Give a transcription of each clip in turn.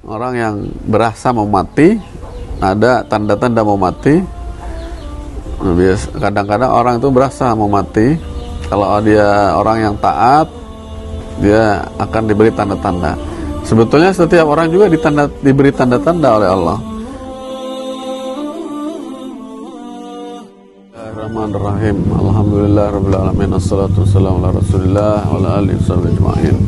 orang yang berasa mau mati, ada tanda-tanda mau mati. Kadang-kadang orang itu berasa mau mati. Kalau dia orang yang taat, dia akan diberi tanda-tanda. Sebetulnya setiap orang juga diberi tanda-tanda oleh Allah. Bismillahirrahmanirrahim. Alhamdulillah rabbil alamin. Assalatu wassalamu ala Rasulillah wa ala alihi washabihi ajma'in.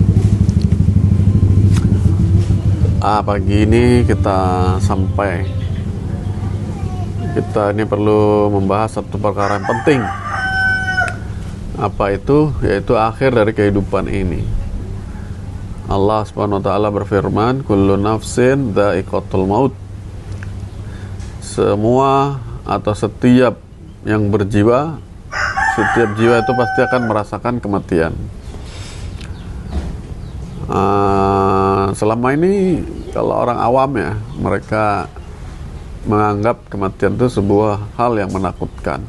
Pagi ini kita ini perlu membahas satu perkara yang penting. Apa itu? Yaitu akhir dari kehidupan ini. Allah Subhanahu wa taala berfirman, kullu nafsin dha'iqatul maut. Semua atau setiap yang berjiwa, setiap jiwa itu pasti akan merasakan kematian. Selama ini kalau orang awam ya, mereka menganggap kematian itu sebuah hal yang menakutkan,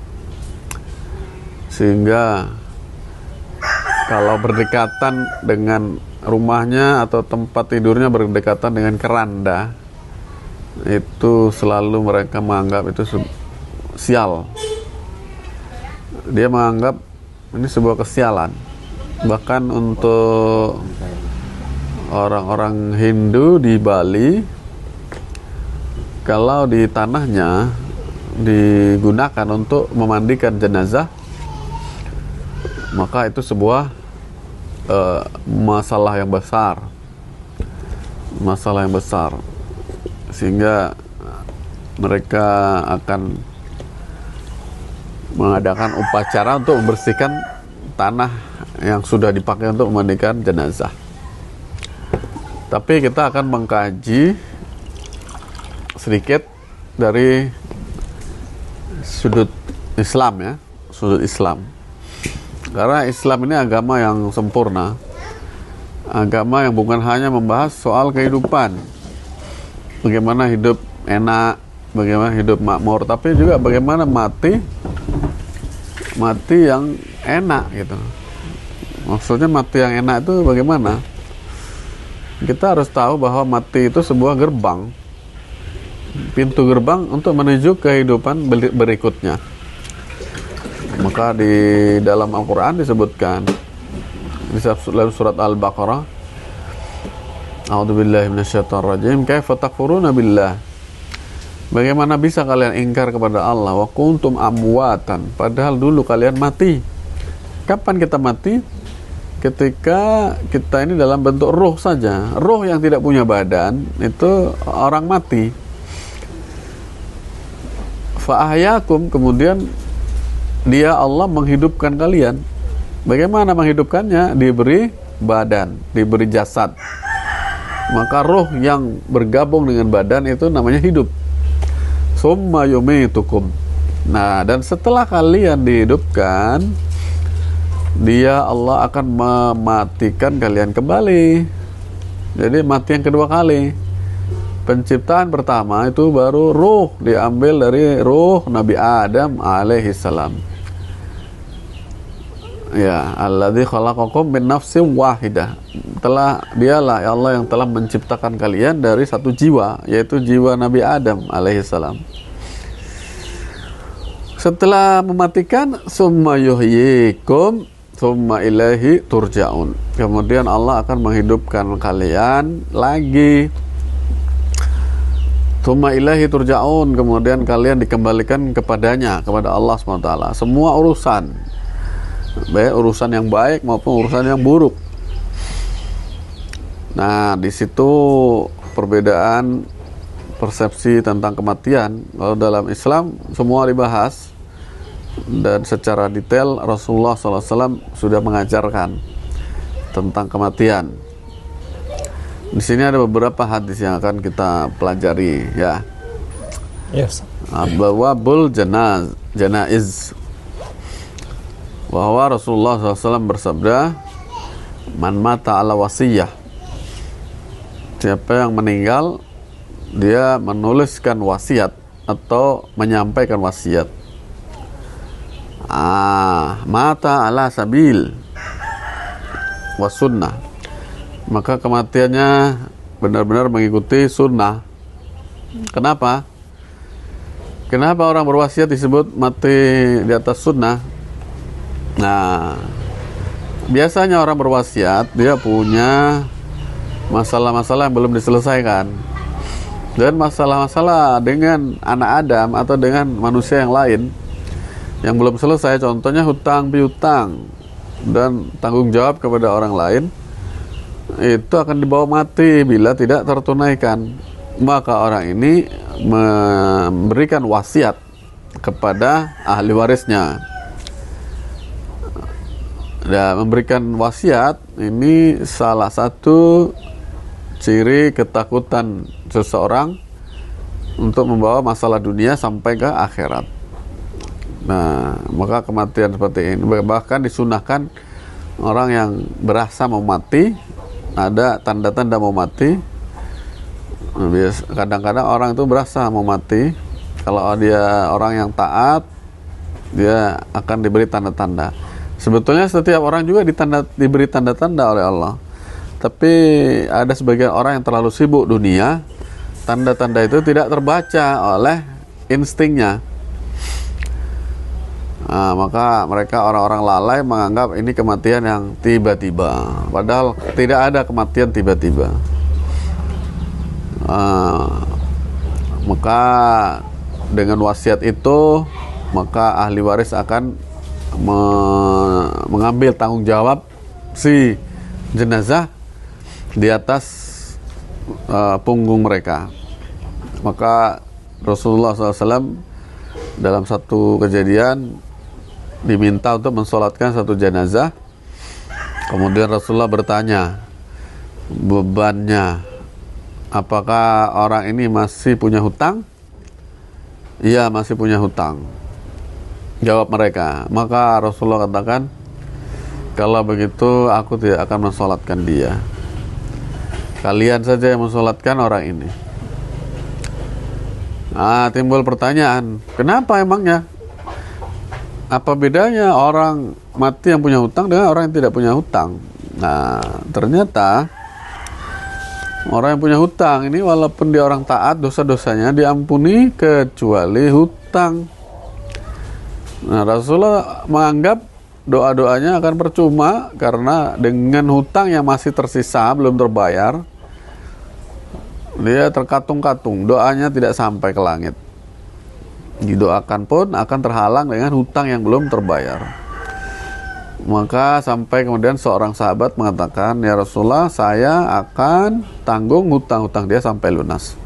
sehingga kalau berdekatan dengan rumahnya atau tempat tidurnya berdekatan dengan keranda, itu selalu mereka menganggap itu sial. Dia menganggap ini sebuah kesialan. Bahkan untuk orang-orang Hindu di Bali, kalau di tanahnya digunakan untuk memandikan jenazah, maka itu sebuah masalah yang besar, sehingga mereka akan mengadakan upacara untuk membersihkan tanah yang sudah dipakai untuk memandikan jenazah. Tapi kita akan mengkaji sedikit dari sudut Islam ya, sudut Islam. Karena Islam ini agama yang sempurna, agama yang bukan hanya membahas soal kehidupan, bagaimana hidup enak, bagaimana hidup makmur, tapi juga bagaimana mati yang enak gitu. Maksudnya mati yang enak itu bagaimana? Kita harus tahu bahwa mati itu sebuah gerbang, pintu gerbang untuk menuju kehidupan berikutnya. Maka di dalam Al-Quran disebutkan di dalam surat Al-Baqarah, A'udzubillahi minasyaitonirrajim, kaifa takfuruna billah. Bagaimana bisa kalian ingkar kepada Allah wa kuntum amwatan, padahal dulu kalian mati. Kapan kita mati? Ketika kita ini dalam bentuk ruh saja. Ruh yang tidak punya badan itu orang mati. Fa'ahyakum, kemudian dia Allah menghidupkan kalian. Bagaimana menghidupkannya? Diberi badan, diberi jasad. Maka ruh yang bergabung dengan badan itu namanya hidup. Summa yumitukum. Nah, dan setelah kalian dihidupkan, dia Allah akan mematikan kalian kembali. Jadi mati yang kedua kali. Penciptaan pertama itu baru ruh, diambil dari ruh Nabi Adam alaihi salam. Ya, alladzi khalaqakum min nafsin wahidah. Dialah ya Allah yang telah menciptakan kalian dari satu jiwa, yaitu jiwa Nabi Adam alaihi salam. Setelah mematikan, summa yuhyikum summa ilaihi turja'un. Kemudian Allah akan menghidupkan kalian lagi. Summa ilaihi turja'un, kemudian kalian dikembalikan kepadanya, kepada Allah SWT. Semua urusan, baik urusan yang baik maupun urusan yang buruk. Nah, di situ perbedaan persepsi tentang kematian. Kalau dalam Islam semua dibahas, dan secara detail Rasulullah SAW sudah mengajarkan tentang kematian. Di sini ada beberapa hadis yang akan kita pelajari ya. Yes. Bawabul janaiz, bahwa Rasulullah SAW bersabda, man mata ala wasiyah, siapa yang meninggal dia menuliskan wasiat atau menyampaikan wasiat. Mata ala sabil wasunnah, maka kematiannya benar-benar mengikuti sunnah. Kenapa? Kenapa orang berwasiat disebut mati di atas sunnah? Nah, biasanya orang berwasiat dia punya masalah-masalah yang belum diselesaikan, dan masalah-masalah dengan anak Adam atau dengan manusia yang lain yang belum selesai, contohnya hutang piutang dan tanggung jawab kepada orang lain, itu akan dibawa mati bila tidak tertunaikan. Maka orang ini memberikan wasiat kepada ahli warisnya. Dan memberikan wasiat ini salah satu ciri ketakutan seseorang untuk membawa masalah dunia sampai ke akhirat. Nah, maka kematian seperti ini bahkan disunahkan orang yang berasa mau mati, ada tanda-tanda mau mati. Kadang-kadang orang itu berasa mau mati. Kalau dia orang yang taat, dia akan diberi tanda-tanda. Sebetulnya setiap orang juga diberi tanda-tanda oleh Allah. Tapi ada sebagian orang yang terlalu sibuk dunia, tanda-tanda itu tidak terbaca oleh instingnya. Nah, maka mereka orang-orang lalai menganggap ini kematian yang tiba-tiba. Padahal tidak ada kematian tiba-tiba. Maka dengan wasiat itu, maka ahli waris akan mengambil tanggung jawab si jenazah di atas punggung mereka. Maka Rasulullah SAW dalam satu kejadian diminta untuk mensolatkan satu jenazah. Kemudian Rasulullah bertanya bebannya, apakah orang ini masih punya hutang? Iya, masih punya hutang, jawab mereka. Maka Rasulullah katakan, kalau begitu aku tidak akan mensolatkan dia, kalian saja yang mensolatkan orang ini. Timbul pertanyaan, kenapa emangnya? Apa bedanya orang mati yang punya hutang dengan orang yang tidak punya hutang? Nah, ternyata orang yang punya hutang ini walaupun dia orang taat, dosa-dosanya diampuni kecuali hutang. Nah, Rasulullah menganggap doa-doanya akan percuma karena dengan hutang yang masih tersisa belum terbayar, dia terkatung-katung, doanya tidak sampai ke langit. Didoakan pun akan terhalang dengan hutang yang belum terbayar. Maka sampai kemudian seorang sahabat mengatakan, ya Rasulullah, saya akan tanggung hutang-hutang dia sampai lunas.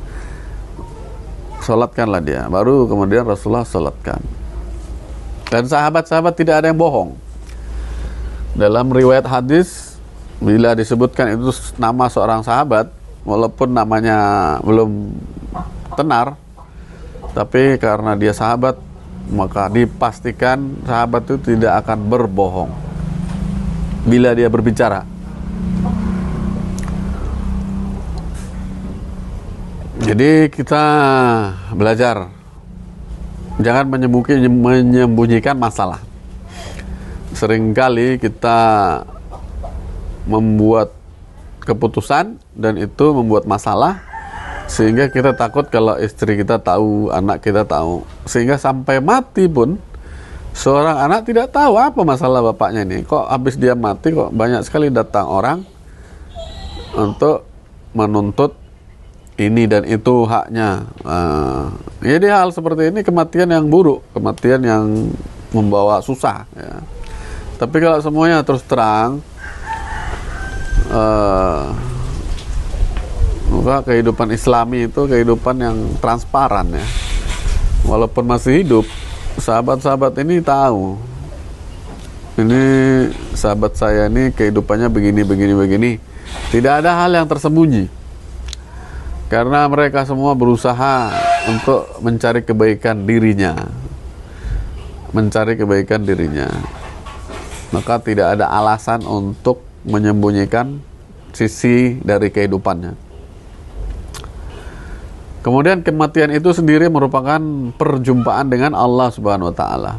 Salatkanlah dia. Baru kemudian Rasulullah salatkan. Dan sahabat-sahabat tidak ada yang bohong. Dalam riwayat hadis, bila disebutkan itu nama seorang sahabat, walaupun namanya belum tenar, tapi karena dia sahabat, maka dipastikan sahabat itu tidak akan berbohong bila dia berbicara. Jadi kita belajar jangan menyembunyikan masalah. Seringkali kita membuat keputusan dan itu membuat masalah, sehingga kita takut kalau istri kita tahu, anak kita tahu, sehingga sampai mati pun seorang anak tidak tahu apa masalah bapaknya ini. Kok habis dia mati kok banyak sekali datang orang untuk menuntut ini dan itu haknya. Jadi hal seperti ini kematian yang buruk, kematian yang membawa susah ya. Tapi kalau semuanya terus terang, maka kehidupan Islami itu kehidupan yang transparan ya. Walaupun masih hidup, sahabat-sahabat ini tahu, ini sahabat saya ini kehidupannya begini. Tidak ada hal yang tersembunyi, karena mereka semua berusaha untuk mencari kebaikan dirinya, maka tidak ada alasan untuk menyembunyikan sisi dari kehidupannya. Kemudian kematian itu sendiri merupakan perjumpaan dengan Allah Subhanahu wa taala.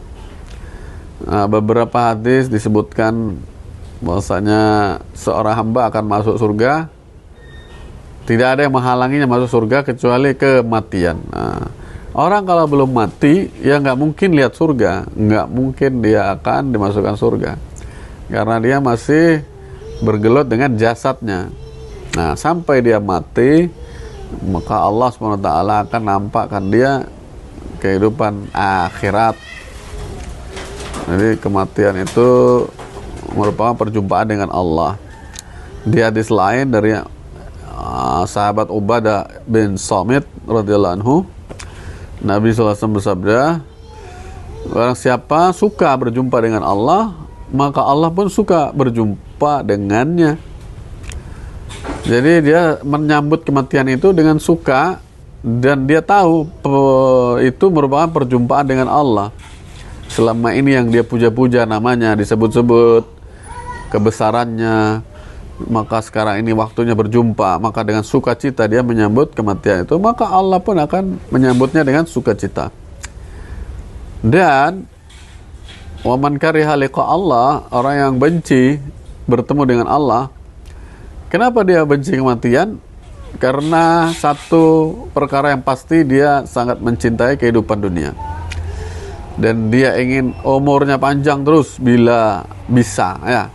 Beberapa hadis disebutkan bahwasanya seorang hamba akan masuk surga Tidak ada yang menghalanginya masuk surga kecuali kematian. Nah, orang kalau belum mati, ya nggak mungkin lihat surga, nggak mungkin dia akan dimasukkan surga, karena dia masih bergelut dengan jasadnya. Nah, sampai dia mati, maka Allah SWT akan nampakkan dia kehidupan akhirat. Jadi kematian itu merupakan perjumpaan dengan Allah. Di hadis lain dari sahabat Ubadah bin Samit radhiyallahu anhu, Nabi SAW bersabda, barang siapa suka berjumpa dengan Allah, maka Allah pun suka berjumpa dengannya. Jadi dia menyambut kematian itu dengan suka, dan dia tahu itu merupakan perjumpaan dengan Allah. Selama ini yang dia puja-puja namanya, disebut-sebut kebesarannya, maka sekarang ini waktunya berjumpa, maka dengan sukacita dia menyambut kematian itu, maka Allah pun akan menyambutnya dengan sukacita. Dan waman kariha liqa Allah, orang yang benci bertemu dengan Allah. Kenapa dia benci kematian? Karena satu perkara yang pasti, dia sangat mencintai kehidupan dunia, dan dia ingin umurnya panjang terus bila bisa, ya.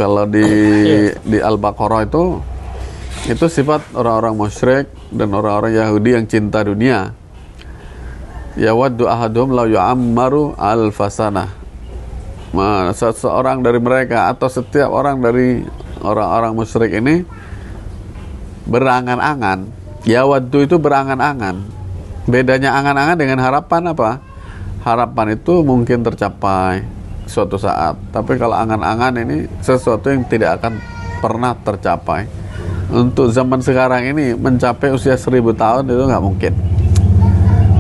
Kalau di Al-Baqarah itu sifat orang-orang musyrik dan orang-orang Yahudi yang cinta dunia. Ya waddu ahadum la yu'ammaru alfasanah. Seseorang dari mereka atau setiap orang dari orang-orang musyrik ini berangan-angan. Ya waddu itu berangan-angan. Bedanya angan-angan dengan harapan apa? Harapan itu mungkin tercapai suatu saat, tapi kalau angan-angan ini sesuatu yang tidak akan pernah tercapai. Untuk zaman sekarang ini mencapai usia 1000 tahun itu nggak mungkin.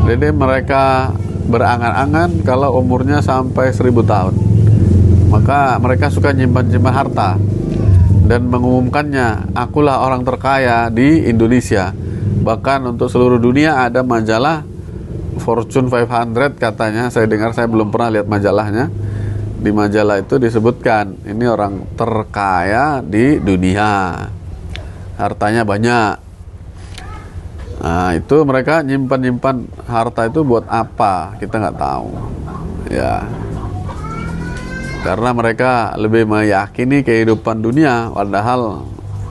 Jadi mereka berangan-angan kalau umurnya sampai 1000 tahun, maka mereka suka nyimpan-nyimpan harta dan mengumumkannya, akulah orang terkaya di Indonesia. Bahkan untuk seluruh dunia ada majalah Fortune 500 katanya, saya dengar, saya belum pernah lihat majalahnya. Di majalah itu disebutkan ini orang terkaya di dunia, hartanya banyak. Nah, itu mereka nyimpan harta itu buat apa? Kita nggak tahu, ya. Karena mereka lebih meyakini kehidupan dunia, padahal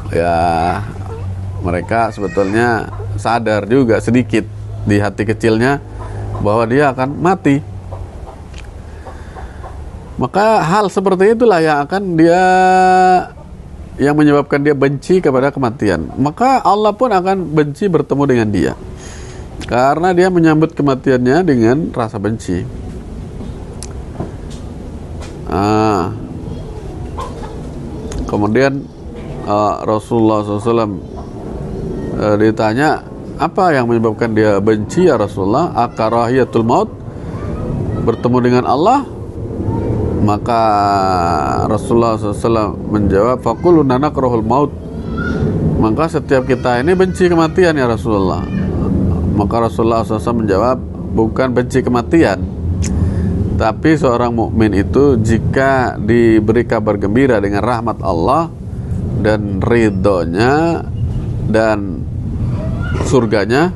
ya mereka sebetulnya sadar juga sedikit di hati kecilnya bahwa dia akan mati. Maka hal seperti itulah yang akan yang menyebabkan dia benci kepada kematian. Maka Allah pun akan benci bertemu dengan dia, karena dia menyambut kematiannya dengan rasa benci. Kemudian Rasulullah SAW ditanya, apa yang menyebabkan dia benci ya Rasulullah? Akarahiyatul maut, bertemu dengan Allah? Maka Rasulullah SAW menjawab, faquluna nakrahul maut, maka setiap kita ini benci kematian ya Rasulullah. Maka Rasulullah SAW menjawab, bukan benci kematian, tapi seorang mukmin itu jika diberi kabar gembira dengan rahmat Allah dan ridhonya dan surganya,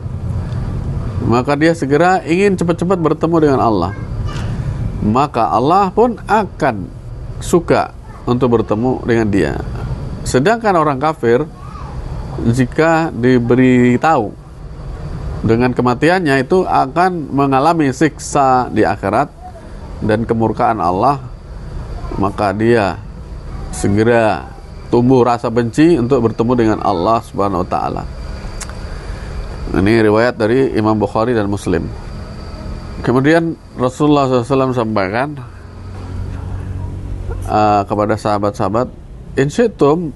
maka dia segera ingin cepat-cepat bertemu dengan Allah. Maka Allah pun akan suka untuk bertemu dengan dia. Sedangkan orang kafir, jika diberitahu dengan kematiannya, itu akan mengalami siksa di akhirat dan kemurkaan Allah, maka dia segera tumbuh rasa benci untuk bertemu dengan Allah Subhanahu wa taala. Ini riwayat dari Imam Bukhari dan Muslim. Kemudian Rasulullah SAW sampaikan kepada sahabat-sahabat, in syi'tum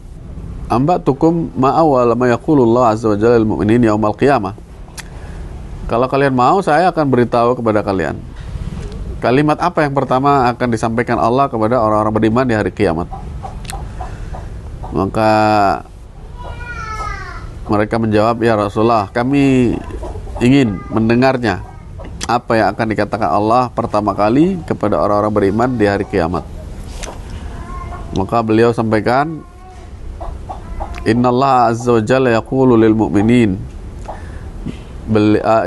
amba'tukum ma'awal ma yaqulullah azza wa jalla lil mu'minin yaumal qiyamah. Kalau kalian mau, saya akan beritahu kepada kalian kalimat apa yang pertama akan disampaikan Allah kepada orang-orang beriman di hari kiamat. Maka mereka menjawab, ya Rasulullah, kami ingin mendengarnya. Apa yang akan dikatakan Allah pertama kali kepada orang-orang beriman di hari kiamat? Maka beliau sampaikan, Innallaha azza wa jalla yaqulu lil mu'minin,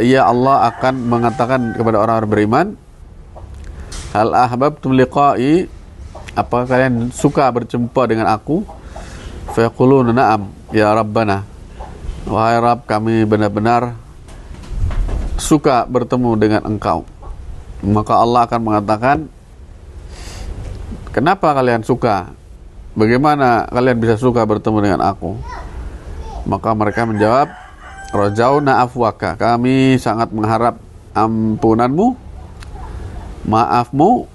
ya Allah akan mengatakan kepada orang-orang beriman, hal ahbabtum liqa'i, apakah kalian suka berjumpa dengan aku? Fayaquluna na'am ya Rabbana, wahai Rabb kami benar-benar suka bertemu dengan engkau. Maka Allah akan mengatakan, kenapa kalian suka? Bagaimana kalian bisa suka bertemu dengan aku? Maka mereka menjawab, rajauna afwaka, kami sangat mengharap ampunanmu, maafmu.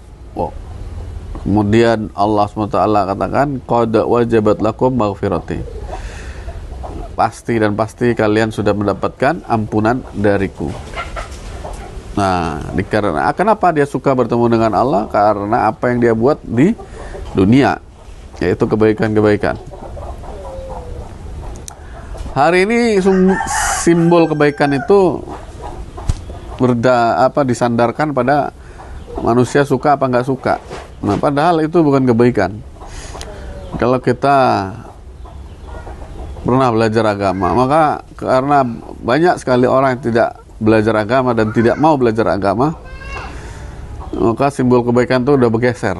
Kemudian Allah SWT katakan, qad wajabat lakum maghfirati, pasti dan pasti kalian sudah mendapatkan ampunan dariku. Nah, karena kenapa dia suka bertemu dengan Allah? Karena apa yang dia buat di dunia, yaitu kebaikan-kebaikan. Hari ini simbol kebaikan itu disandarkan pada manusia suka apa nggak suka. Nah, padahal itu bukan kebaikan. Kalau kita pernah belajar agama, maka karena banyak sekali orang yang tidak belajar agama dan tidak mau belajar agama, maka simbol kebaikan itu udah bergeser.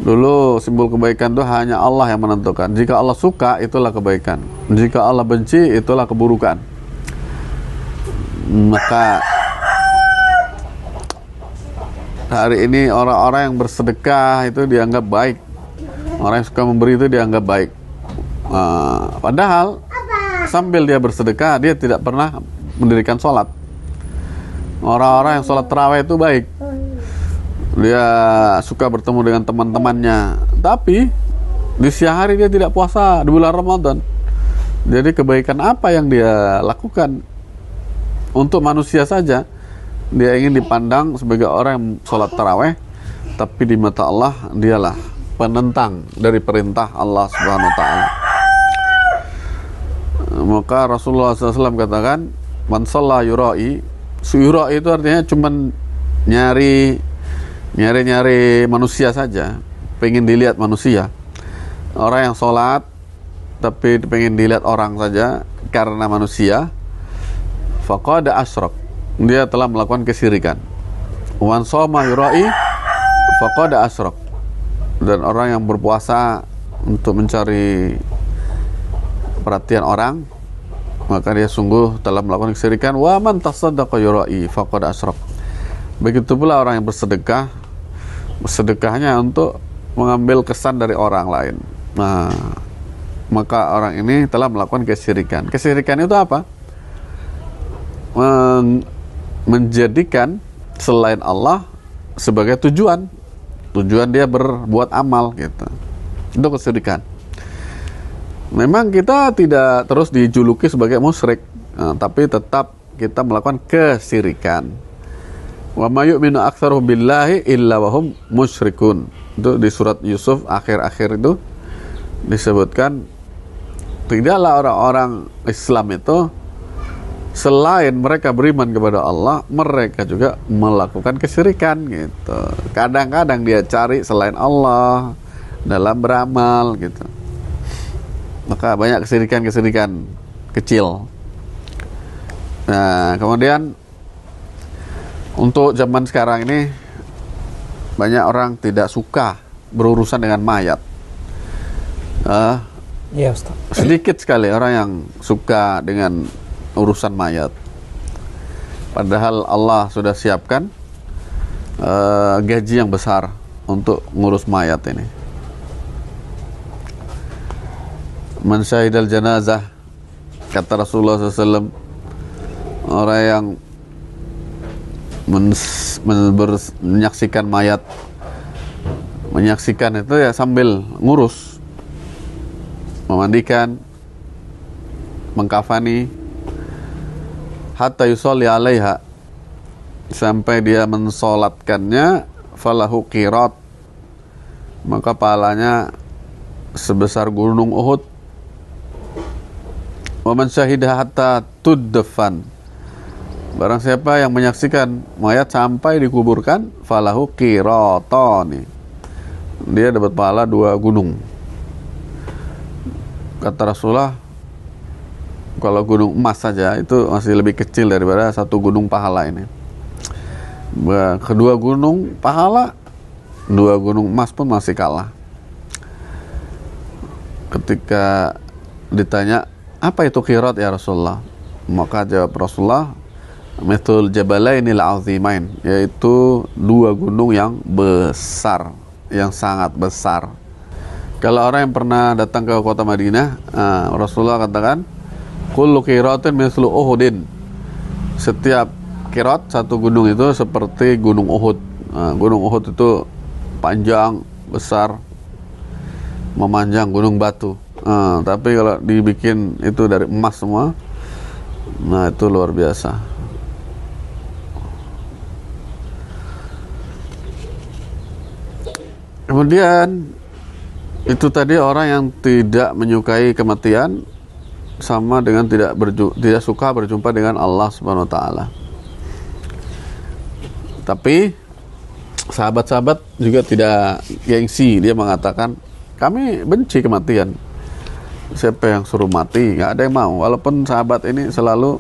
Dulu simbol kebaikan itu hanya Allah yang menentukan. Jika Allah suka, itulah kebaikan. Jika Allah benci, itulah keburukan. Maka hari ini orang-orang yang bersedekah itu dianggap baik. Orang yang suka memberi itu dianggap baik. Padahal sambil dia bersedekah, dia tidak pernah mendirikan sholat. Orang-orang yang sholat tarawih itu baik. Dia suka bertemu dengan teman-temannya, tapi di siang hari dia tidak puasa di bulan Ramadan. Jadi kebaikan apa yang dia lakukan untuk manusia saja? Dia ingin dipandang sebagai orang yang sholat tarawih, tapi di mata Allah dialah penentang dari perintah Allah Subhanahu wa ta'ala. Maka Rasulullah SAW katakan, man shalla yura'i. Yura'i itu artinya cuman nyari manusia saja, pengen dilihat manusia. Orang yang sholat tapi pengen dilihat orang saja karena manusia, faqad asyrak, dia telah melakukan kesyirikan. Man shoma yura'i faqad asyrak. Dan orang yang berpuasa untuk mencari perhatian orang, maka dia sungguh telah melakukan kesyirikan. Wa man tasaddaqa yura'i faqad asyrak. Begitu pula orang yang bersedekah, sedekahnya untuk mengambil kesan dari orang lain. Nah, maka orang ini telah melakukan kesyirikan. Kesyirikan itu apa? Menjadikan selain Allah sebagai tujuan dia berbuat amal gitu. Itu kesyirikan. Memang kita tidak terus dijuluki sebagai musyrik, tapi tetap kita melakukan kesyirikan. Wa may yu'minu aktsaruhum billahi illa wa hum musyrikun. Itu di surat Yusuf akhir-akhir itu disebutkan, tidaklah orang-orang Islam itu selain mereka beriman kepada Allah, mereka juga melakukan kesyirikan gitu. Kadang-kadang dia cari selain Allah dalam beramal gitu. Maka banyak kesyirikan kecil. Nah, kemudian untuk zaman sekarang ini banyak orang tidak suka berurusan dengan mayat. Ya, Ustaz. Sedikit sekali orang yang suka dengan urusan mayat. Padahal Allah sudah siapkan gaji yang besar untuk ngurus mayat ini. Man syahidal janazah, kata Rasulullah SAW, orang yang menyaksikan mayat, menyaksikan itu ya sambil ngurus, memandikan, mengkafani, hatta yusolli alaiha, sampai dia mensolatkannya, falahu qirat, maka pahalanya sebesar gunung Uhud. Wa man syahidah hatta tuddafan, barang siapa yang menyaksikan mayat sampai dikuburkan, falahu qiratani, dia dapat pahala 2 gunung. kata Rasulullah, kalau gunung emas saja itu masih lebih kecil daripada satu gunung pahala ini. Kedua gunung pahala, dua gunung emas pun masih kalah. Ketika ditanya, apa itu qirat ya Rasulullah? Maka jawab Rasulullah, mithul jabalainil azimain, yaitu dua gunung yang besar, yang sangat besar. Kalau orang yang pernah datang ke kota Madinah, Rasulullah katakan, kullu qiratin mithlu Uhudin. Setiap qirat, satu gunung itu seperti gunung Uhud. Gunung Uhud itu panjang, besar, memanjang gunung batu. Tapi kalau dibikin itu dari emas semua, nah itu luar biasa. Kemudian itu tadi orang yang tidak menyukai kematian sama dengan tidak suka berjumpa dengan Allah Subhanahu wa taala. Tapi sahabat-sahabat juga tidak gengsi, dia mengatakan, kami benci kematian. Siapa yang suruh mati? Nggak ada yang mau. Walaupun sahabat ini selalu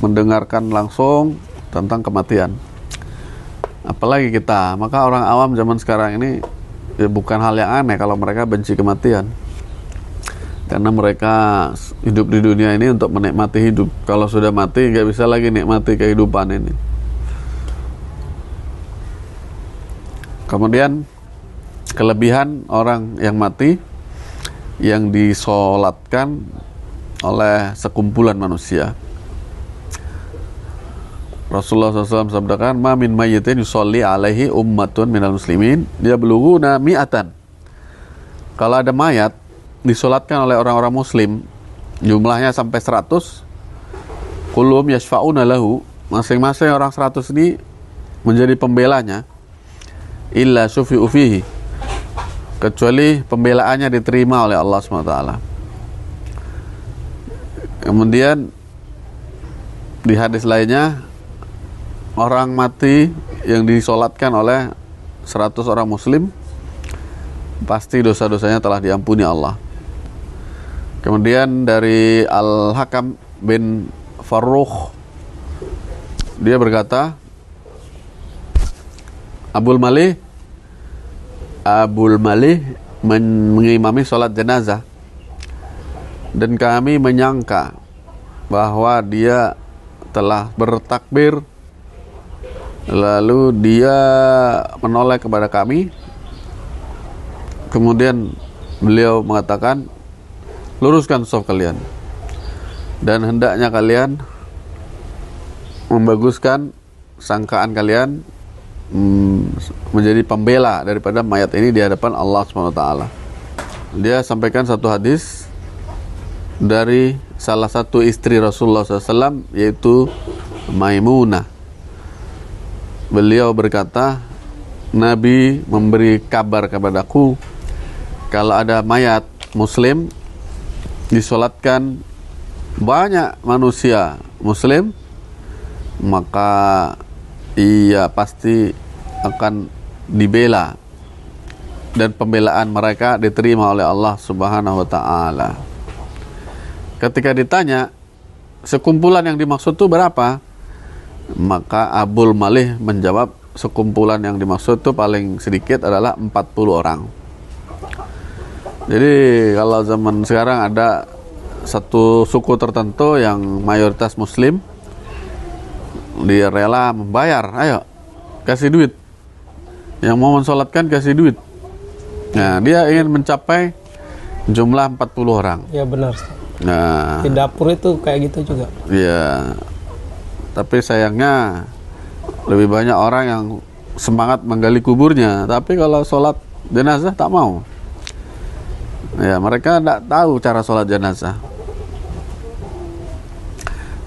mendengarkan langsung tentang kematian. Apalagi kita, maka orang awam zaman sekarang ini ya bukan hal yang aneh kalau mereka benci kematian, karena mereka hidup di dunia ini untuk menikmati hidup. Kalau sudah mati nggak bisa lagi nikmati kehidupan ini. Kemudian kelebihan orang yang mati yang disolatkan oleh sekumpulan manusia. Rasulullah SAW sabdakan, ma min mayyitin yusolli alaihi ummatun minal muslimin yablughuna mi'atan. Kalau ada mayat disolatkan oleh orang-orang muslim, jumlahnya sampai 100, kulum yashfa'una lahu, masing-masing orang 100 ini menjadi pembelanya, illa syufi'u fihi, kecuali pembelaannya diterima oleh Allah SWT. Kemudian di hadis lainnya, orang mati yang disolatkan oleh 100 orang muslim pasti dosa-dosanya telah diampuni Allah. Kemudian dari Al-Hakam bin Farrukh, dia berkata, Abul Malih mengimami sholat jenazah, dan kami menyangka bahwa dia telah bertakbir, lalu dia menoleh kepada kami, kemudian beliau mengatakan, luruskan shaf kalian, dan hendaknya kalian membaguskan sangkaan kalian menjadi pembela daripada mayat ini di hadapan Allah SWT. Dia sampaikan satu hadis dari salah satu istri Rasulullah SAW, yaitu Maimunah. Beliau berkata, Nabi memberi kabar kepadaku, kalau ada mayat muslim disolatkan banyak manusia muslim, maka ia pasti akan dibela dan pembelaan mereka diterima oleh Allah Subhanahu wa taala. Ketika ditanya sekumpulan yang dimaksud itu berapa, maka Abul Malih menjawab, sekumpulan yang dimaksud itu paling sedikit adalah 40 orang. Jadi kalau zaman sekarang ada satu suku tertentu yang mayoritas muslim, dia rela membayar, ayo kasih duit, yang mau mensolatkan kasih duit. Nah, dia ingin mencapai jumlah 40 orang. Ya benar. Nah, di dapur itu kayak gitu juga. Iya. Tapi sayangnya lebih banyak orang yang semangat menggali kuburnya, tapi kalau sholat jenazah tak mau. Ya, mereka tidak tahu cara sholat jenazah.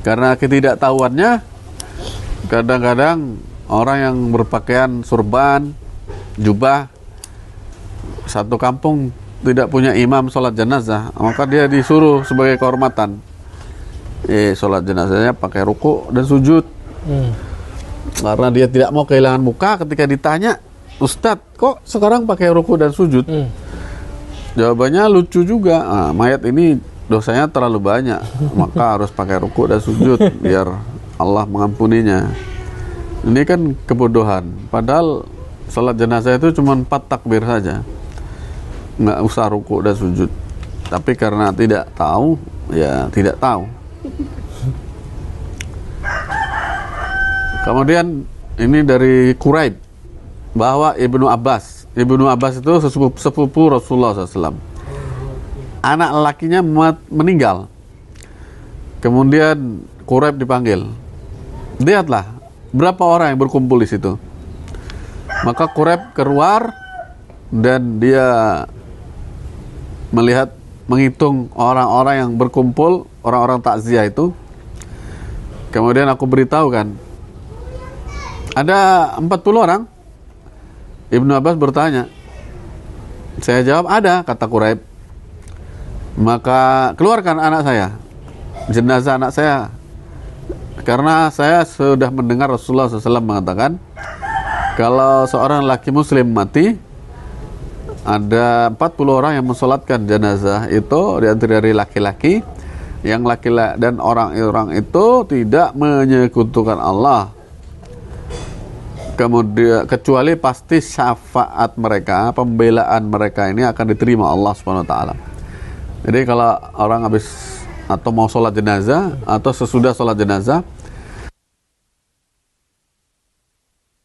Karena ketidaktahuannya, kadang-kadang orang yang berpakaian surban, jubah, satu kampung tidak punya imam sholat jenazah, maka dia disuruh sebagai kehormatan. Sholat jenazahnya pakai ruku dan sujud. Karena dia tidak mau kehilangan muka ketika ditanya, Ustadz, kok sekarang pakai ruku dan sujud? Jawabannya lucu juga. Mayat ini dosanya terlalu banyak, maka harus pakai ruku dan sujud biar Allah mengampuninya. Ini kan kebodohan. Padahal salat jenazah itu cuma 4 takbir saja, nggak usah ruku dan sujud. Tapi karena tidak tahu, ya tidak tahu. Kemudian ini dari Quraib, bahwa Ibnu Abbas itu sepupu Rasulullah SAW. Anak lakinya meninggal. Kemudian Quraib dipanggil. Lihatlah berapa orang yang berkumpul di situ. Maka Quraib keluar dan dia menghitung orang-orang yang berkumpul, orang-orang takziah itu. Kemudian aku beritahukan, ada 40 orang. Ibnu Abbas bertanya. Saya jawab, ada, kata Quraib. Maka keluarkan anak saya, jenazah anak saya, karena saya sudah mendengar Rasulullah SAW mengatakan, kalau seorang laki muslim mati, ada 40 orang yang mensolatkan jenazah itu dari laki-laki, yang laki-laki dan orang-orang itu tidak menyekutukan Allah. Kemudian kecuali pasti syafaat mereka, pembelaan mereka ini akan diterima Allah SWT. Jadi kalau orang habis atau mau sholat jenazah atau sesudah sholat jenazah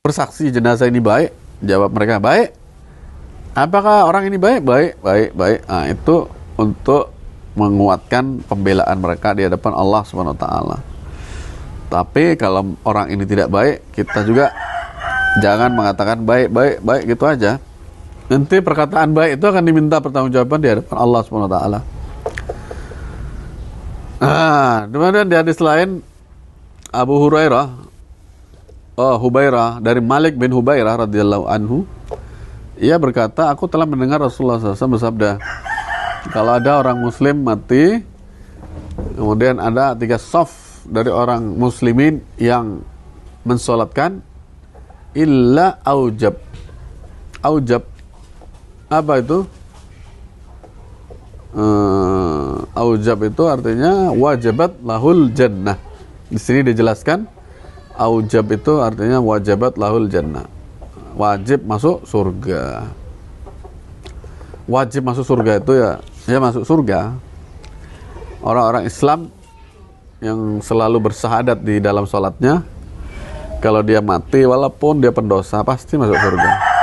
bersaksi jenazah ini baik, jawab mereka baik. Apakah orang ini baik? Baik. Nah, itu untuk menguatkan pembelaan mereka di hadapan Allah SWT. Tapi kalau orang ini tidak baik, kita juga jangan mengatakan baik gitu aja. Nanti perkataan baik itu akan diminta pertanggungjawaban di hadapan Allah SWT. Kemudian di hadis lain Abu Hubairah dari Malik bin Hubairah radhiyallahu anhu, ia berkata, aku telah mendengar Rasulullah SAW bersabda, kalau ada orang muslim mati, kemudian ada 3 shaf dari orang muslimin yang mensolatkan, illa aujab. Apa itu? Aujab itu artinya wajabat lahul jannah. Di sini dijelaskan aujab itu artinya wajabat lahul jannah. Wajib masuk surga. Wajib masuk surga itu ya masuk surga. Orang-orang Islam yang selalu bersyahadat di dalam sholatnya, kalau dia mati walaupun dia pendosa pasti masuk surga.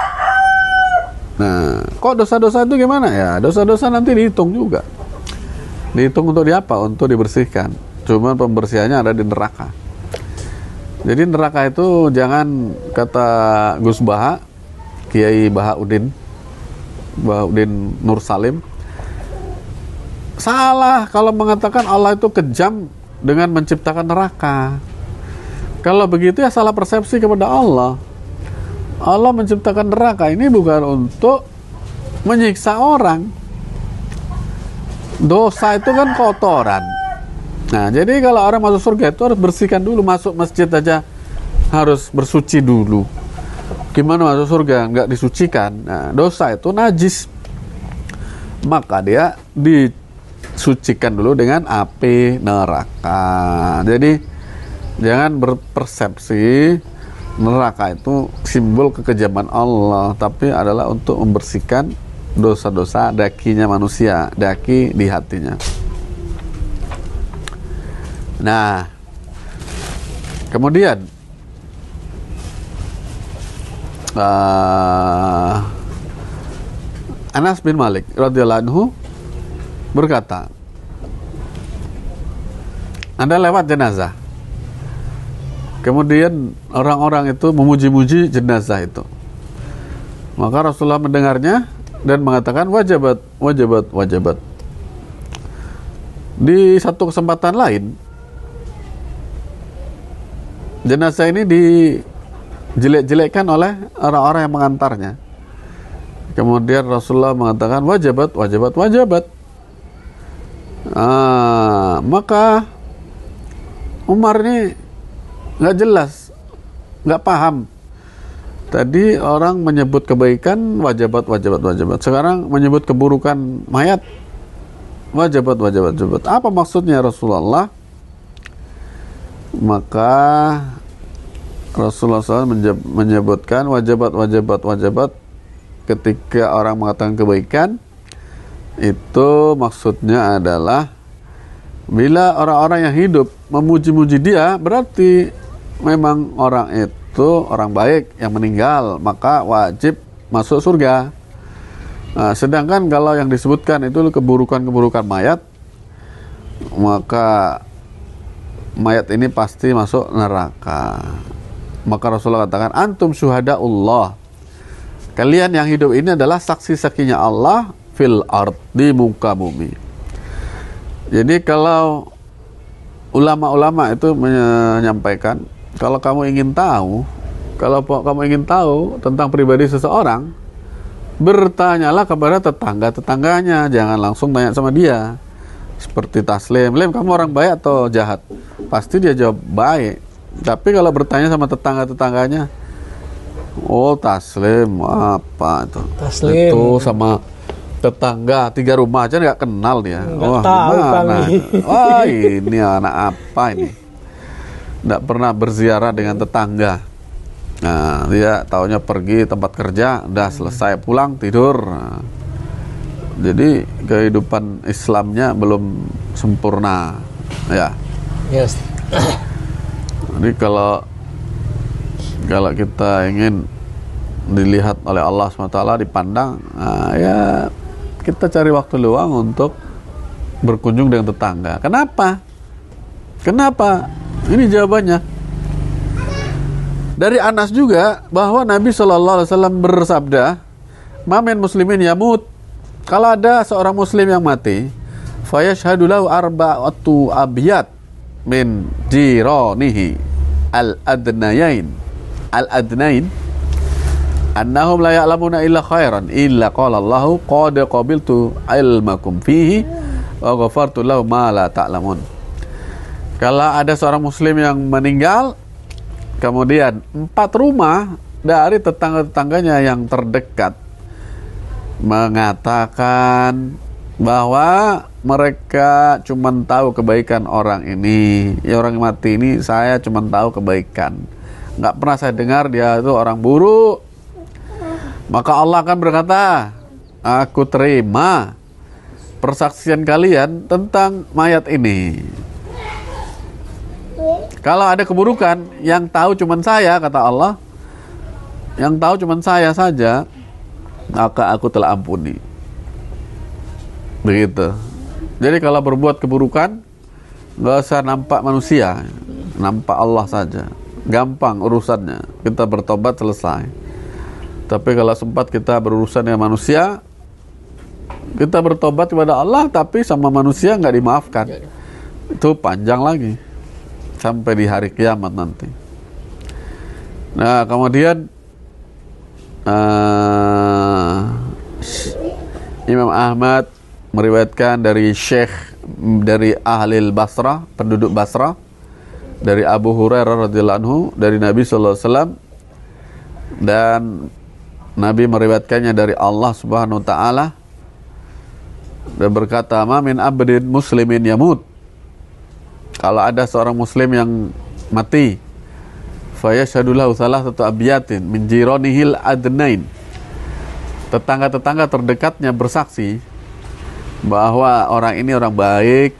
Nah, kok dosa-dosa itu gimana ya? Dosa-dosa nanti dihitung juga. Dihitung untuk diapa? Untuk dibersihkan. Cuman pembersihannya ada di neraka. Jadi neraka itu jangan, kata Gus Baha, Kiai Bahauddin Nur Salim, salah kalau mengatakan Allah itu kejam dengan menciptakan neraka. Kalau begitu ya salah persepsi kepada Allah. Allah menciptakan neraka ini bukan untuk menyiksa orang. Dosa itu kan kotoran. Nah, jadi kalau orang masuk surga itu harus bersihkan dulu. Masuk masjid aja harus bersuci dulu. Gimana masuk surga nggak disucikan? Nah, dosa itu najis, maka dia disucikan dulu dengan api neraka. Jadi jangan berpersepsi neraka itu simbol kekejaman Allah, tapi adalah untuk membersihkan dosa-dosa dakinya manusia, daki di hatinya. Nah, kemudian Anas bin Malik radhiyallahu anhu berkata, Anda lewat jenazah, kemudian orang-orang itu memuji-muji jenazah itu. Maka Rasulullah mendengarnya dan mengatakan wajabat. Di satu kesempatan lain, jenazah ini dijelek-jelekkan oleh orang-orang yang mengantarnya. Kemudian Rasulullah mengatakan wajabat. Maka Umar ini nggak jelas, nggak paham Tadi orang menyebut kebaikan wajibat. Sekarang menyebut keburukan mayat wajibat. Apa maksudnya Rasulullah? Maka Rasulullah SAW menyebutkan wajibat ketika orang mengatakan kebaikan itu maksudnya adalah bila orang-orang yang hidup memuji-muji dia, berarti memang orang itu orang baik. Yang meninggal maka wajib masuk surga. Nah, sedangkan kalau yang disebutkan itu keburukan mayat, maka mayat ini pasti masuk neraka. Maka Rasulullah katakan, antum syuhadaullah, kalian yang hidup ini adalah saksi-saksinya Allah fil ard, di muka bumi. Jadi kalau ulama-ulama itu menyampaikan, kalau kamu ingin tahu tentang pribadi seseorang, bertanyalah kepada tetangganya, jangan langsung tanya sama dia. Seperti Taslim, Lem, kamu orang baik atau jahat? Pasti dia jawab baik. Tapi kalau bertanya sama tetangganya, oh Taslim apa itu? Taslim itu sama tetangga 3 rumah aja nggak kenal dia. Nggak tahu gimana? kami. Wah, ini anak apa ini? Nggak pernah berziarah dengan tetangga. Nah, dia taunya pergi tempat kerja, udah selesai pulang tidur. Nah, jadi kehidupan Islamnya belum sempurna, ya. Yes. Jadi kalau kita ingin dilihat oleh Allah SWT, dipandang, nah, ya kita cari waktu luang untuk berkunjung dengan tetangga. Kenapa? Ini jawabannya. Dari Anas juga bahwa Nabi SAW bersabda, "Mamin muslimin yamut." Kalau ada seorang muslim yang mati, fayashhadu lahu arba'atu abyat min jiranihi al-adnain annahum la ya'lamuna illa khairan illa qala Allahu qad qabiltu ilmakum fihi wa ghafartu lahu ma la ta'lamun. Kalau ada seorang muslim yang meninggal, kemudian 4 rumah dari tetangga-tetangganya yang terdekat mengatakan bahwa mereka cuma tahu kebaikan orang ini, ya orang mati ini saya cuma tahu kebaikan, nggak pernah saya dengar dia itu orang buruk. Maka Allah akan berkata, aku terima persaksian kalian tentang mayat ini. Kalau ada keburukan, yang tahu cuma saya, kata Allah, yang tahu cuma saya saja, maka aku telah ampuni. Begitu. Jadi kalau berbuat keburukan, nggak usah nampak manusia, nampak Allah saja. Gampang urusannya, kita bertobat selesai. Tapi kalau sempat kita berurusan dengan manusia, kita bertobat kepada Allah, tapi sama manusia nggak dimaafkan, itu panjang lagi sampai di hari kiamat nanti. Nah, kemudian Imam Ahmad meriwayatkan dari Syekh dari ahli Basrah, penduduk Basrah, dari Abu Hurairah radhiyallahu anhu, dari Nabi sallallahu alaihi wasallam, dan Nabi meriwayatkannya dari Allah Subhanahu wa taala, dan berkata, "Ma min abdin muslimin yamut." Kalau ada seorang muslim yang mati, fayashhadu lahu thalathatu abyatin min jiranihil adnain. Tetangga-tetangga terdekatnya bersaksi bahwa orang ini orang baik.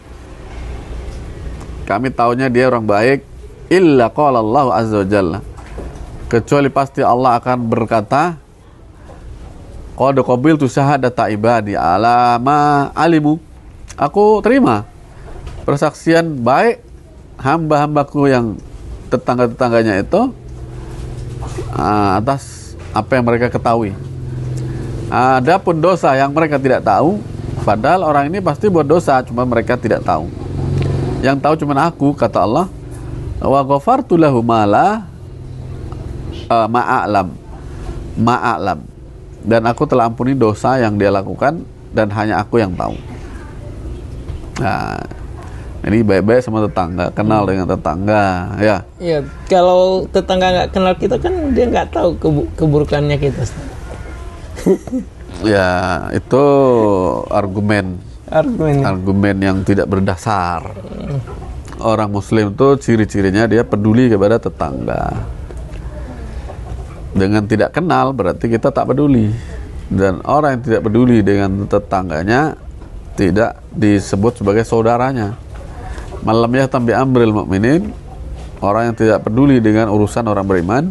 Kami taunya dia orang baik. Illa qala Allah azza wa jalla. Kecuali pasti Allah akan berkata, qad qabiltu syahadata ibadi ala ma alimu. Aku terima persaksian baik hamba-hambaku yang tetangga-tetangganya itu atas apa yang mereka ketahui. Adapun dosa yang mereka tidak tahu, padahal orang ini pasti buat dosa, cuma mereka tidak tahu. Yang tahu cuma aku, kata Allah. Wa ghafartu lahu ma'a'lam. Dan aku telah ampuni dosa yang dia lakukan dan hanya aku yang tahu. Nah, Ini baik-baik sama tetangga, kenal dengan tetangga, ya. Iya, kalau tetangga nggak kenal kita kan dia nggak tahu keburukannya kita. Ya, itu argumen yang tidak berdasar. Orang Muslim tuh ciri-cirinya dia peduli kepada tetangga. Dengan tidak kenal berarti kita tak peduli. Dan orang yang tidak peduli dengan tetangganya tidak disebut sebagai saudaranya. Malam ya tambi amril mukminin, orang yang tidak peduli dengan urusan orang beriman,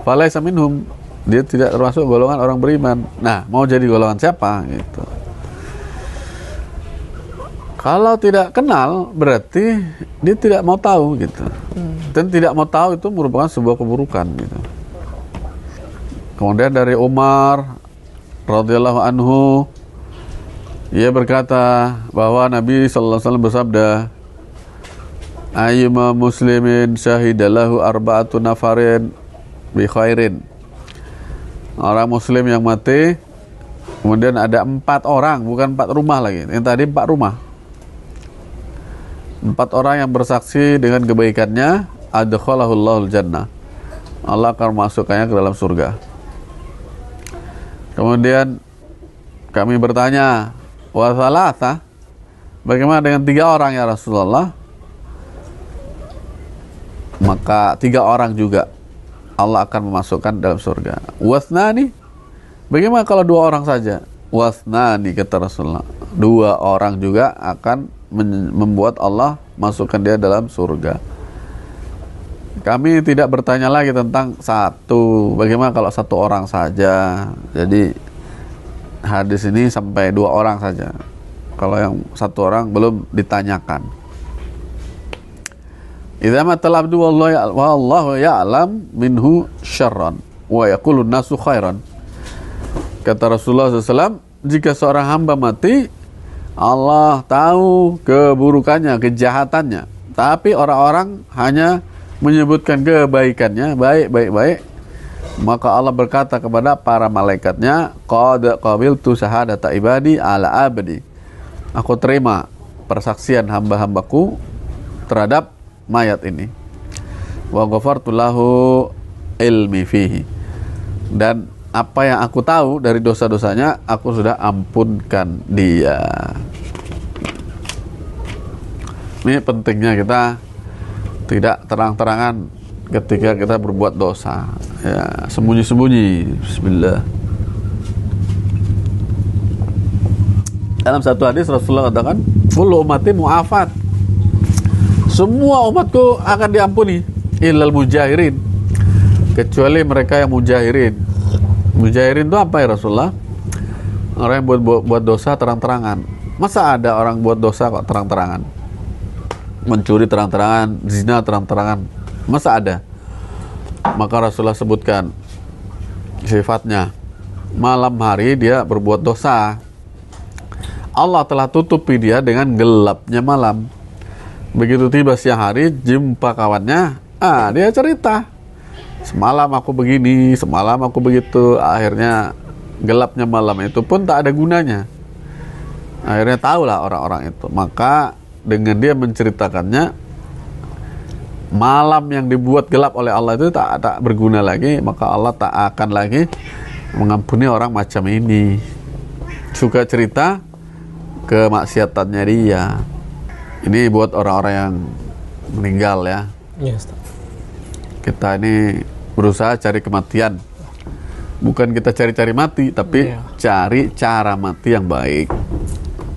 falaisa minhum, dia tidak termasuk golongan orang beriman. Nah, mau jadi golongan siapa gitu. Kalau tidak kenal berarti dia tidak mau tahu gitu. Dan tidak mau tahu itu merupakan sebuah keburukan gitu. Kemudian dari Umar radhiyallahu anhu, ia berkata bahwa Nabi sallallahu alaihi wasallam bersabda, ayyuma muslimin syahidalahu arba'atu nafarin bi khairin. Orang muslim yang mati kemudian ada 4 orang, bukan 4 rumah lagi. Yang tadi 4 rumah. 4 orang yang bersaksi dengan kebaikannya, adkhalahullahu jannah. Allah akan memasukkannya ke dalam surga. Kemudian kami bertanya, wa thalatha, bagaimana dengan 3 orang ya Rasulullah? Maka 3 orang juga Allah akan memasukkan dalam surga. Wasnani, bagaimana kalau 2 orang saja? Wasnani, kata Rasulullah, 2 orang juga akan membuat Allah masukkan dia dalam surga. Kami tidak bertanya lagi tentang 1, bagaimana kalau 1 orang saja. Jadi hadis ini sampai 2 orang saja. Kalau yang 1 orang belum ditanyakan. Idza matal abdu wallahu ya'lam minhu syarran wa yaqulu nasu khairan. Kata Rasulullah SAW, jika seorang hamba mati, Allah tahu keburukannya, kejahatannya, tapi orang-orang hanya menyebutkan kebaikannya, baik, maka Allah berkata kepada para malaikatnya, qad qabiltu syahadata ibadi ala abdi, aku terima persaksian hamba-hambaku terhadap mayat ini, wa ghafartu lahu ilmi fihi, dan apa yang aku tahu dari dosa-dosanya aku sudah ampunkan dia. Ini pentingnya kita tidak terang-terangan ketika kita berbuat dosa, ya, sembunyi-sembunyi. Bismillah. Dalam satu hadis Rasulullah katakan, kullu ummati mu'afat, semua umatku akan diampuni, illal mujahirin, kecuali mereka yang mujahirin. Mujahirin itu apa ya Rasulullah? Orang yang buat dosa terang-terangan. Masa ada orang buat dosa kok terang-terangan? Mencuri terang-terangan, zina terang-terangan, masa ada? Maka Rasulullah sebutkan sifatnya. Malam hari dia berbuat dosa, Allah telah tutupi dia dengan gelapnya malam. Begitu tiba siang hari, jumpa kawannya, dia cerita, semalam aku begini, semalam aku begitu. Akhirnya gelapnya malam itu pun tak ada gunanya. Akhirnya tahulah orang-orang itu. Maka dengan dia menceritakannya, malam yang dibuat gelap oleh Allah itu tak berguna lagi. Maka Allah tak akan lagi mengampuni orang macam ini. Suka cerita kemaksiatannya dia. Ini buat orang-orang yang meninggal ya. Iya, Ustaz. Kita ini berusaha cari kematian. Bukan kita cari-cari mati, tapi cari cara mati yang baik.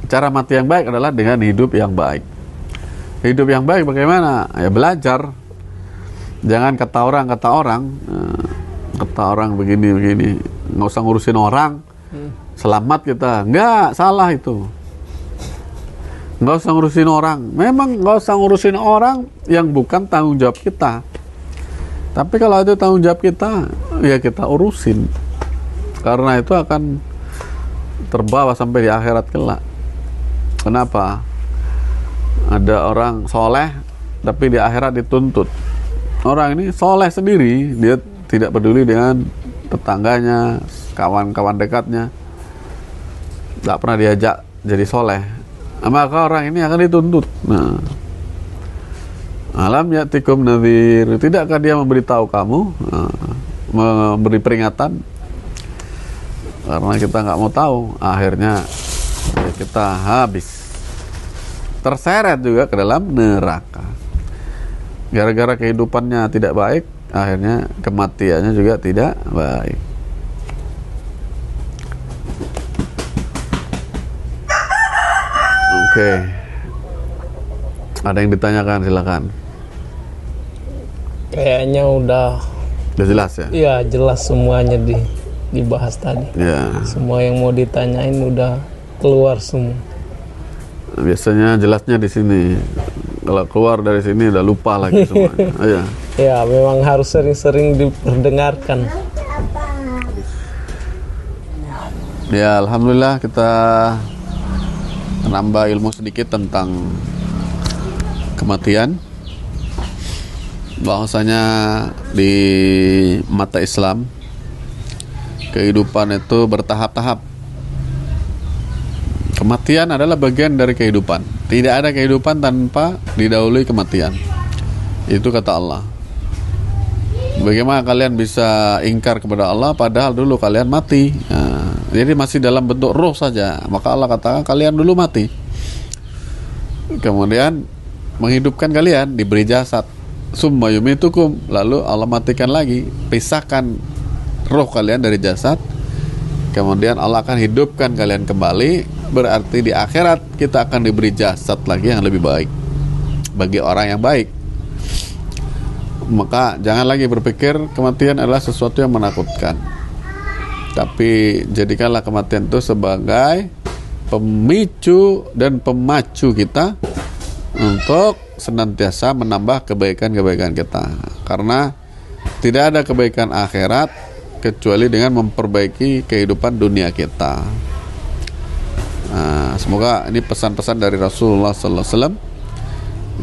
Cara mati yang baik adalah dengan hidup yang baik. Hidup yang baik bagaimana? Ya belajar. Jangan kata orang begini. Nggak usah ngurusin orang. Selamat kita. Enggak, salah itu. Nggak usah ngurusin orang. Memang nggak usah ngurusin orang yang bukan tanggung jawab kita. Tapi kalau itu tanggung jawab kita, ya kita urusin. Karena itu akan terbawa sampai di akhirat kelak. Kenapa? Ada orang soleh, tapi di akhirat dituntut. Orang ini soleh sendiri, dia tidak peduli dengan tetangganya, kawan-kawan dekatnya. Nggak pernah diajak jadi soleh. maka orang ini akan dituntut. Nah, alam ya'tikum nadhir, tidakkah dia memberitahu kamu, memberi peringatan? Karena kita nggak mau tahu, akhirnya ya kita habis, terseret juga ke dalam neraka. Gara-gara kehidupannya tidak baik, akhirnya kematiannya juga tidak baik. Oke. Ada yang ditanyakan, silakan. Kayaknya udah jelas ya? Iya, jelas semuanya dibahas tadi. Ya. Semua yang mau ditanyain udah keluar semua. Biasanya jelasnya di sini. Kalau keluar dari sini udah lupa lagi semuanya. Ya. Ya, memang harus sering-sering diperdengarkan. Ya, alhamdulillah kita menambah ilmu sedikit tentang kematian. Bahwasanya di mata Islam kehidupan itu bertahap-tahap. Kematian adalah bagian dari kehidupan. Tidak ada kehidupan tanpa didahului kematian. Itu kata Allah. Bagaimana kalian bisa ingkar kepada Allah padahal dulu kalian mati? Nah, jadi masih dalam bentuk roh saja. Maka Allah katakan kalian dulu mati, kemudian menghidupkan kalian, diberi jasad. Summa yumitukum, lalu Allah matikan lagi, pisahkan roh kalian dari jasad, kemudian Allah akan hidupkan kalian kembali. Berarti di akhirat kita akan diberi jasad lagi yang lebih baik bagi orang yang baik. Maka jangan lagi berpikir kematian adalah sesuatu yang menakutkan, tapi jadikanlah kematian itu sebagai pemicu dan pemacu kita untuk senantiasa menambah kebaikan-kebaikan kita. Karena tidak ada kebaikan akhirat kecuali dengan memperbaiki kehidupan dunia kita. Nah, semoga ini pesan-pesan dari Rasulullah Sallallahu Alaihi Wasallam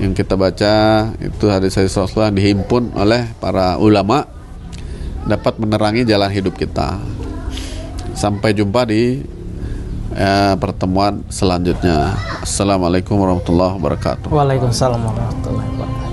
yang kita baca, itu hadis-hadis Rasulullah yang dihimpun oleh para ulama, dapat menerangi jalan hidup kita. Sampai jumpa di pertemuan selanjutnya. Assalamualaikum warahmatullahi wabarakatuh. Waalaikumsalam warahmatullahi wabarakatuh.